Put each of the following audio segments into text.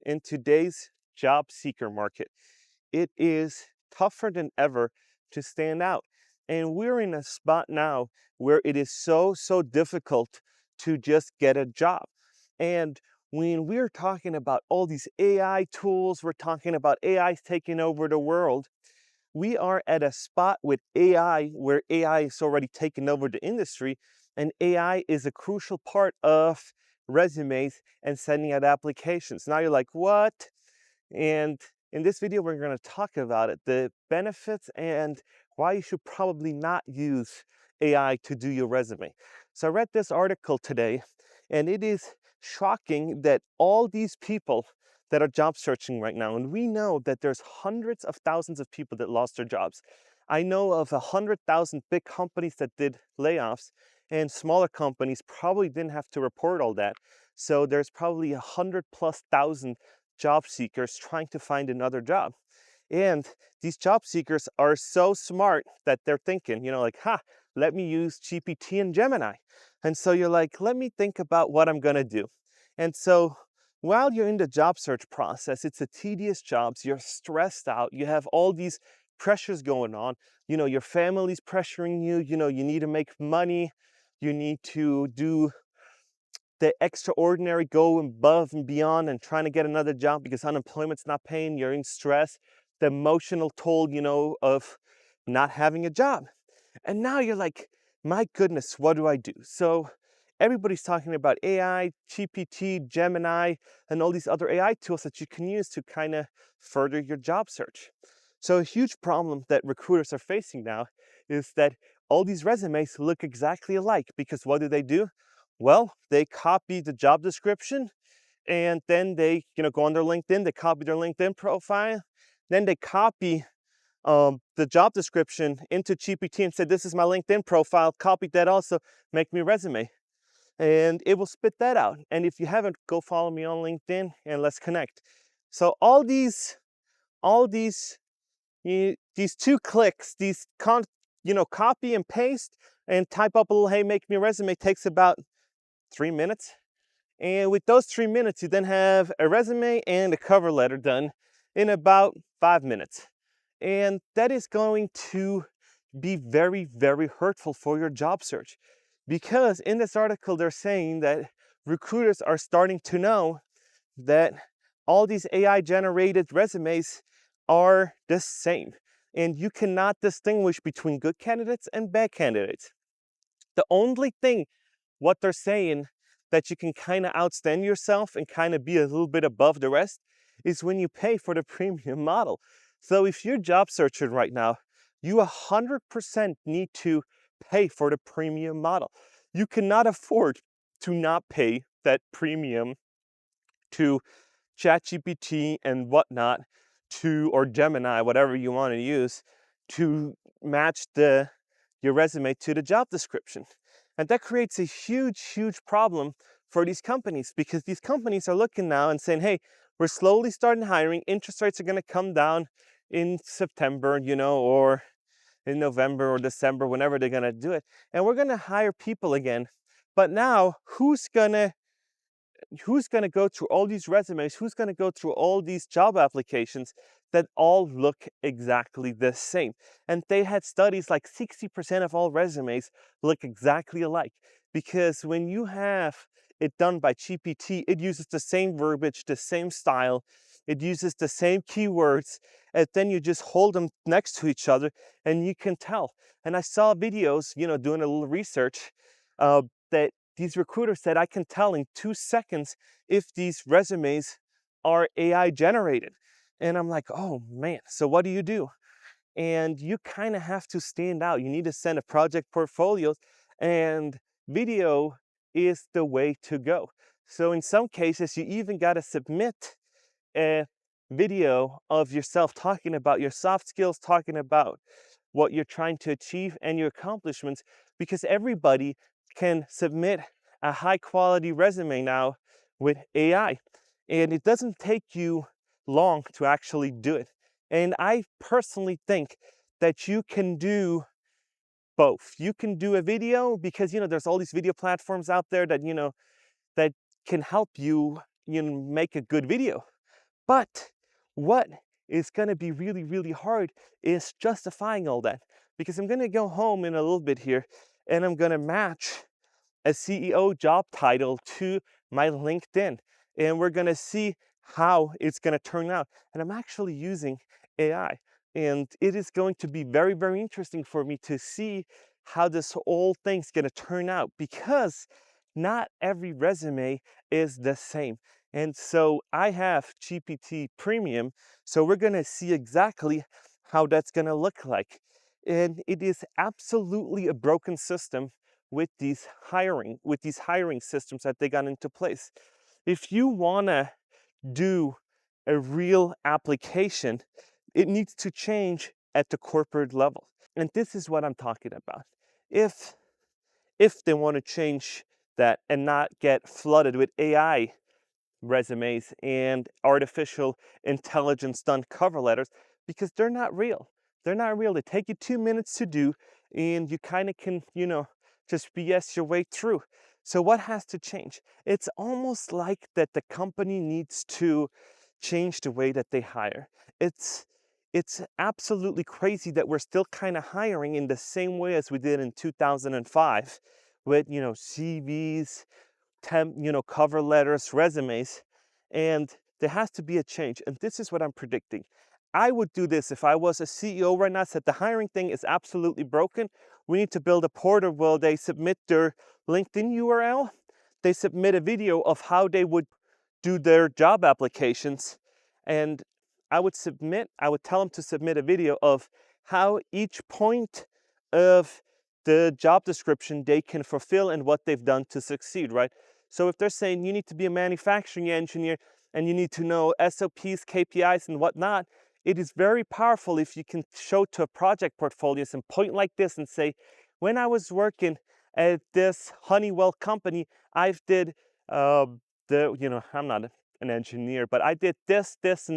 in today's job seeker market. It is tougher than ever to stand out. And we're in a spot now where it is so difficult to just get a job. And when we're talking about all these AI tools, we're talking about AI taking over the world. We are at a spot with AI where AI is already taken over the industry, and AI is a crucial part of resumes and sending out applications. Now you're like, what? And in this video, we're going to talk about it, the benefits and why you should probably not use AI to do your resume. So I read this article today, and it is shocking that all these people that are job searching right now, and we know that there's hundreds of thousands of people that lost their jobs. I know of 100,000 big companies that did layoffs, and smaller companies probably didn't have to report all that. So there's probably 100,000+ job seekers trying to find another job. And these job seekers are so smart that they're thinking, like, let me use GPT and Gemini. And so you're like, let me think about what I'm gonna do. And so while you're in the job search process, it's a tedious job. You're stressed out. You have all these pressures going on. Your family's pressuring you. You need to make money. You need to do the extraordinary, go above and beyond and trying to get another job because unemployment's not paying. You're in stress. The emotional toll, of not having a job. And now you're like, my goodness, what do I do? So everybody's talking about AI, GPT, Gemini, and all these other AI tools that you can use to kind of further your job search. So a huge problem that recruiters are facing now is that all these resumes look exactly alike because what do? Well, they copy the job description and then they, go on their LinkedIn, they copy their LinkedIn profile, then they copy the job description into GPT and said, this is my LinkedIn profile, copy that also, make me a resume. And it will spit that out. And if you haven't, go follow me on LinkedIn and let's connect. So all these two clicks, copy and paste and type up a little, hey, make me a resume, takes about 3 minutes. And with those 3 minutes, you then have a resume and a cover letter done in about 5 minutes. And that is going to be very hurtful for your job search. Because in this article, they're saying that recruiters are starting to know that all these AI generated resumes are the same. And you cannot distinguish between good candidates and bad candidates. The only thing what they're saying that you can kind of outstand yourself and kind of be a little bit above the rest is when you pay for the premium model. So if you're job searching right now, you 100% need to pay for the premium model. You cannot afford to not pay that premium to ChatGPT and whatnot or Gemini, whatever you want to use, to match your resume to the job description. And that creates a huge problem for these companies because these companies are looking now and saying, hey, we're slowly starting hiring. Interest rates are going to come down in September, or in November or December, whenever they're going to do it. And we're going to hire people again. But now who's going to go through all these resumes? Who's going to go through all these job applications that all look exactly the same? And they had studies like 60% of all resumes look exactly alike. Because when you have it done by GPT, it uses the same verbiage, the same style, it uses the same keywords, and then you just hold them next to each other and you can tell. And I saw videos, doing a little research, that these recruiters said, I can tell in 2 seconds if these resumes are AI generated. And I'm like, oh man, so what do you do? And you kind of have to stand out. You need to send a project portfolios, and video is the way to go. So in some cases, you even got to submit a video of yourself talking about your soft skills, talking about what you're trying to achieve and your accomplishments, because everybody can submit a high quality resume now with AI. And it doesn't take you long to actually do it. And I personally think that you can do both. You can do a video because, there's all these video platforms out there that, that can help you, make a good video. But what is going to be really, really hard is justifying all that. Because I'm going to go home in a little bit here and I'm going to match a CEO job title to my LinkedIn. And we're going to see how it's going to turn out. And I'm actually using AI. And it is going to be very, very interesting for me to see how this whole thing's going to turn out, because not every resume is the same. And so I have GPT Premium, so we're going to see exactly how that's going to look like. And it is absolutely a broken system with these hiring systems that they got into place. If you want to do a real application, it needs to change at the corporate level. And this is what I'm talking about. If they want to change that and not get flooded with AI resumes and artificial intelligence done cover letters, because they're not real. They're not real. They take you 2 minutes to do, and you kind of can, just BS your way through. So what has to change? It's almost like that the company needs to change the way that they hire. It's absolutely crazy that we're still kind of hiring in the same way as we did in 2005 with, CVs, cover letters, resumes, and there has to be a change. And this is what I'm predicting. I would do this if I was a CEO right now, said the hiring thing is absolutely broken. We need to build a portal where they submit their LinkedIn URL. They submit a video of how they would do their job applications. And I would tell them to submit a video of how each point of the job description they can fulfill and what they've done to succeed, right? So if they're saying you need to be a manufacturing engineer and you need to know SOPs, KPIs, and whatnot, it is very powerful if you can show to a project portfolio some point like this and say, when I was working at this Honeywell company, I've did I'm not an engineer, but I did this, this,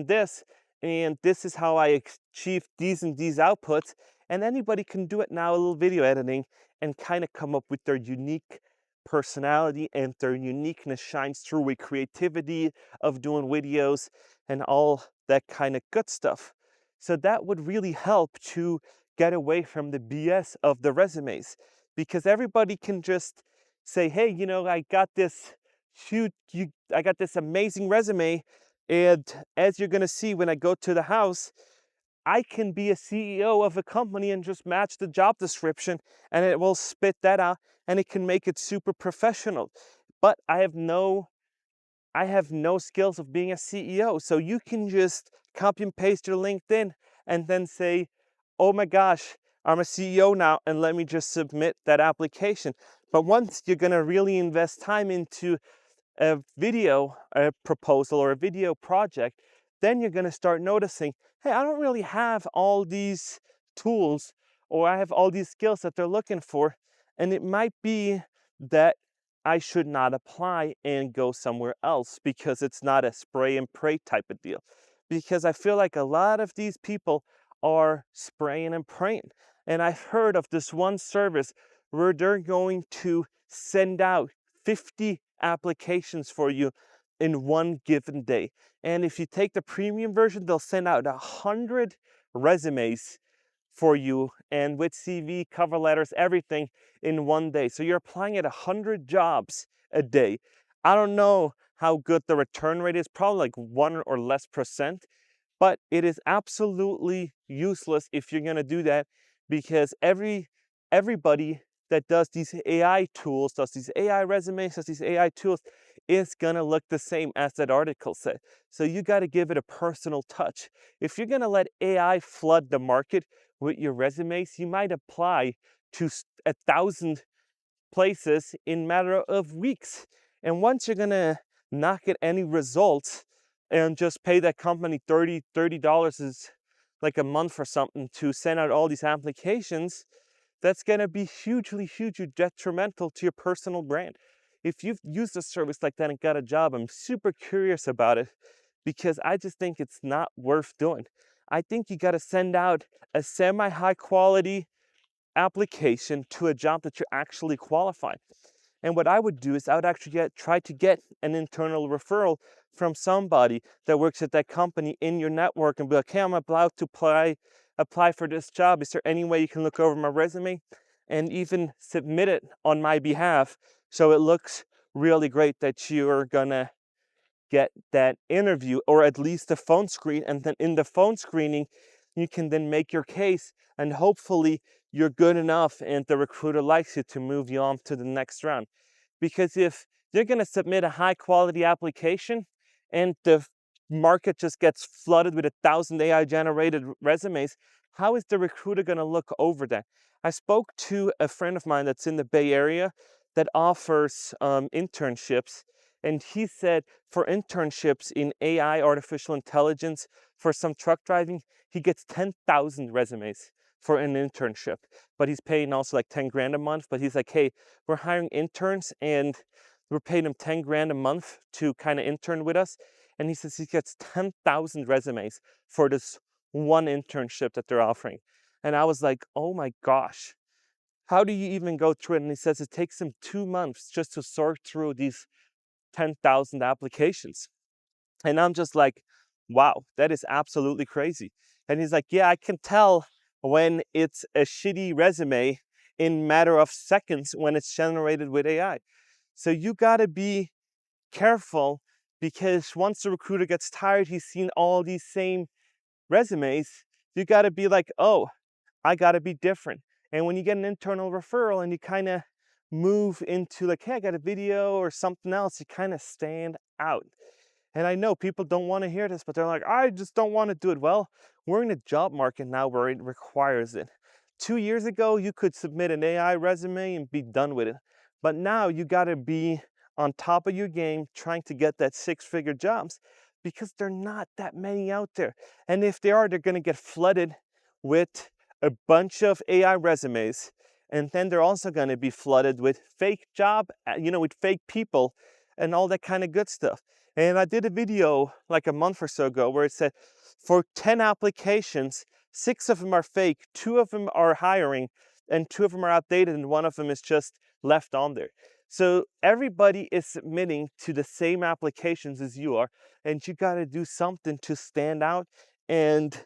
and this is how I achieved these and these outputs. And anybody can do it now, a little video editing, and kind of come up with their unique personality, and their uniqueness shines through with creativity of doing videos and all that kind of good stuff. So that would really help to get away from the BS of the resumes, because everybody can just say, hey, I got this I got this amazing resume, and as you're going to see when I go to the house, I can be a CEO of a company and just match the job description, and it will spit that out, and it can make it super professional. But I have no skills of being a CEO. So you can just copy and paste your LinkedIn and then say, oh my gosh, I'm a CEO now, and let me just submit that application. But once you're going to really invest time into a video proposal or a video project, then you're going to start noticing, hey, I don't really have all these tools, or I have all these skills that they're looking for. And it might be that I should not apply and go somewhere else, because it's not a spray and pray type of deal. Because I feel like a lot of these people are spraying and praying. And I've heard of this one service where they're going to send out 50 applications for you in one given day. And if you take the premium version, they'll send out 100 resumes for you, and with CV, cover letters, everything in one day. So you're applying at 100 jobs a day. I don't know how good the return rate is, probably like 1 or less percent, but it is absolutely useless if you're going to do that, because everybody that does these AI tools, does these AI resumes, does these AI tools, is going to look the same as that article said. So you got to give it a personal touch. If you're going to let AI flood the market with your resumes, you might apply to 1,000 places in matter of weeks. And once you're going to not get any results and just pay that company $30 is like a month or something to send out all these applications, that's going to be hugely detrimental to your personal brand. If you've used a service like that and got a job, I'm super curious about it, because I just think it's not worth doing. I think you got to send out a semi-high quality application to a job that you're actually qualified. And what I would do is I would actually try to get an internal referral from somebody that works at that company in your network and be like, hey, I'm about to apply for this job. Is there any way you can look over my resume and even submit it on my behalf so it looks really great that you're gonna get that interview or at least a phone screen, and then in the phone screening you can then make your case and hopefully you're good enough and the recruiter likes you to move you on to the next round. Because if you're going to submit a high quality application and the market just gets flooded with 1,000 AI generated resumes, how is the recruiter going to look over that? I spoke to a friend of mine that's in the Bay Area that offers internships, and he said for internships in AI, artificial intelligence, for some truck driving, he gets 10,000 resumes for an internship, but he's paying also like 10 grand a month. But he's like, hey, we're hiring interns and we're paying him 10 grand a month to kind of intern with us. And he says he gets 10,000 resumes for this one internship that they're offering. And I was like, oh my gosh, how do you even go through it? And he says it takes him 2 months just to sort through these 10,000 applications. And I'm just like, wow, that is absolutely crazy. And he's like, yeah, I can tell when it's a shitty resume in matter of seconds when it's generated with AI. So you got to be careful, because once the recruiter gets tired, he's seen all these same resumes. You got to be like, oh, I got to be different. And when you get an internal referral and you kind of move into like, hey, I got a video or something else, you kind of stand out. And I know people don't want to hear this, but they're like, I just don't want to do it. Well, we're in a job market now where it requires it. 2 years ago, you could submit an AI resume and be done with it. But now you got to be on top of your game trying to get that six-figure jobs, because there are not that many out there. And if they are, they're going to get flooded with a bunch of AI resumes. And then they're also going to be flooded with fake with fake people and all that kind of good stuff. And I did a video like a month or so ago where it said for 10 applications, 6 of them are fake, 2 of them are hiring, and 2 of them are outdated, and 1 of them is just left on there. So everybody is submitting to the same applications as you are, and you got to do something to stand out and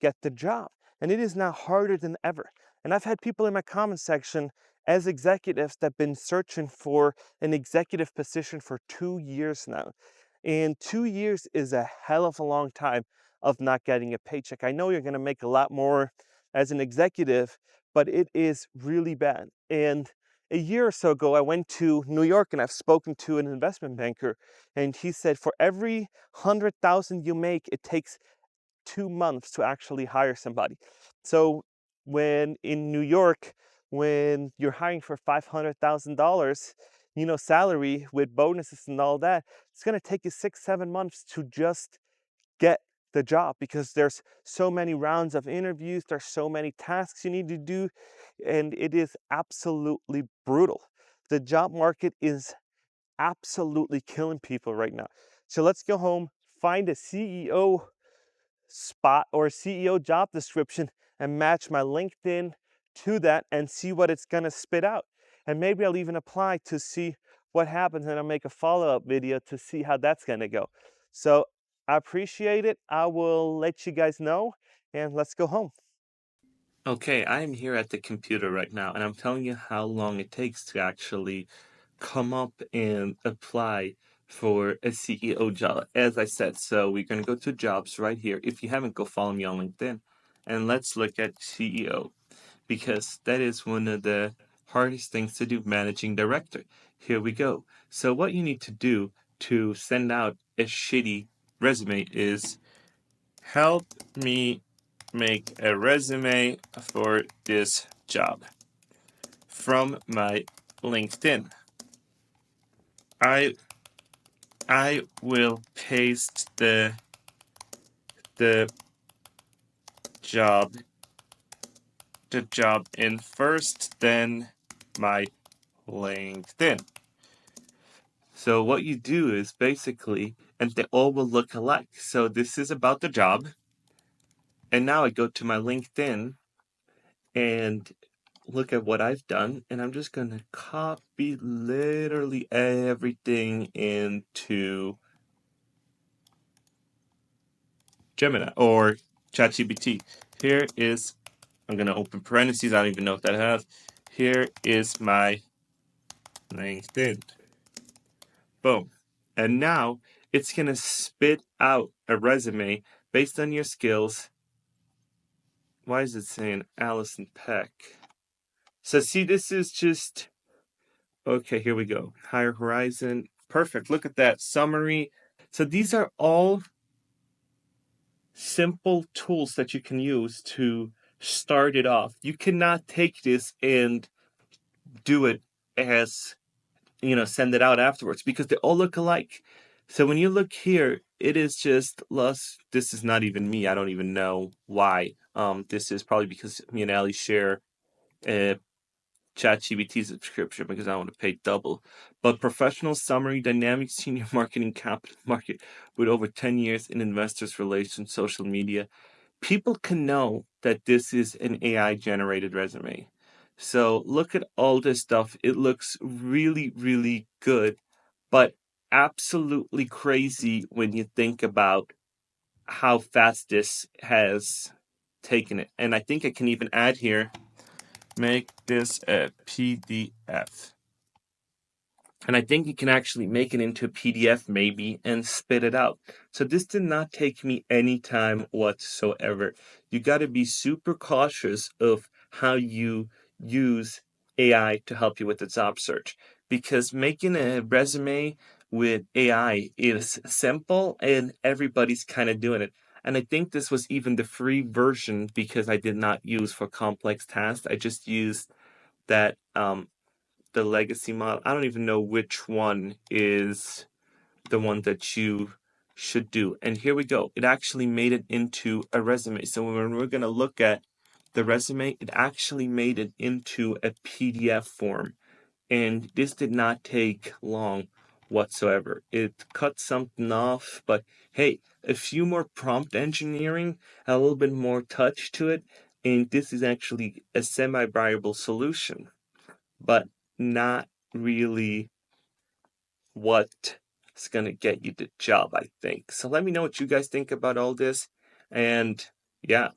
get the job. And it is now harder than ever. And I've had people in my comment section as executives that have been searching for an executive position for 2 years now. And 2 years is a hell of a long time of not getting a paycheck. I know you're going to make a lot more as an executive, but it is really bad. And a year or so ago, I went to New York and I've spoken to an investment banker, and he said for every 100,000 you make, it takes 2 months to actually hire somebody. So when in New York, when you're hiring for $500,000, salary with bonuses and all that, it's going to take you 6-7 months to just get the job, because there's so many rounds of interviews, there's so many tasks you need to do, and it is absolutely brutal. The job market is absolutely killing people right now. So let's go home, find a CEO spot or CEO job description and match my LinkedIn to that and see what it's going to spit out. And maybe I'll even apply to see what happens, and I'll make a follow-up video to see how that's going to go. So I appreciate it. I will let you guys know, and let's go home. Okay, I am here at the computer right now, and I'm telling you how long it takes to actually come up and apply for a CEO job. As I said, so we're going to go to jobs right here. If you haven't, go follow me on LinkedIn. And let's look at CEO, because that is one of the hardest things to do, managing director. Here we go. So what you need to do to send out a shitty resume is help me make a resume for this job from my LinkedIn. I I will paste the job the job in first, then my LinkedIn. So what you do is basically, and they all will look alike. So this is about the job, and now I go to my LinkedIn, and look at what I've done, and I'm just gonna copy literally everything into Gemini or ChatGPT. Here is, I'm gonna open parentheses, I don't even know what that has. Here is my LinkedIn. Boom. And now it's gonna spit out a resume based on your skills. Why is it saying Allison Peck? So see, this is just, okay, here we go. Higher Horizon. Perfect. Look at that summary. So these are all simple tools that you can use to start it off. You cannot take this and do it as, send it out afterwards because they all look alike. So when you look here, it is just less. This is not even me. I don't even know why. This is probably because me and Ali share a ChatGPT subscription because I want to pay double. But professional summary, dynamic senior marketing capital market with over 10 years in investors relations, social media. People can know that this is an AI generated resume. So look at all this stuff. It looks really, really good, but absolutely crazy when you think about how fast this has taken it. And I think I can even add here, make this a PDF. And I think you can actually make it into a PDF maybe and spit it out. So this did not take me any time whatsoever. You got to be super cautious of how you use AI to help you with the job search because making a resume with AI is simple and everybody's kind of doing it. And I think this was even the free version because I did not use for complex tasks. I just used that the legacy model. I don't even know which one is the one that you should do. And here we go. It actually made it into a resume. So when we're going to look at the resume, it actually made it into a PDF form. And this did not take long whatsoever. It cut something off, but hey, a few more prompt engineering, a little bit more touch to it, and this is actually a semi-viable solution, but not really what's going to get you the job, I think. So let me know what you guys think about all this. And yeah,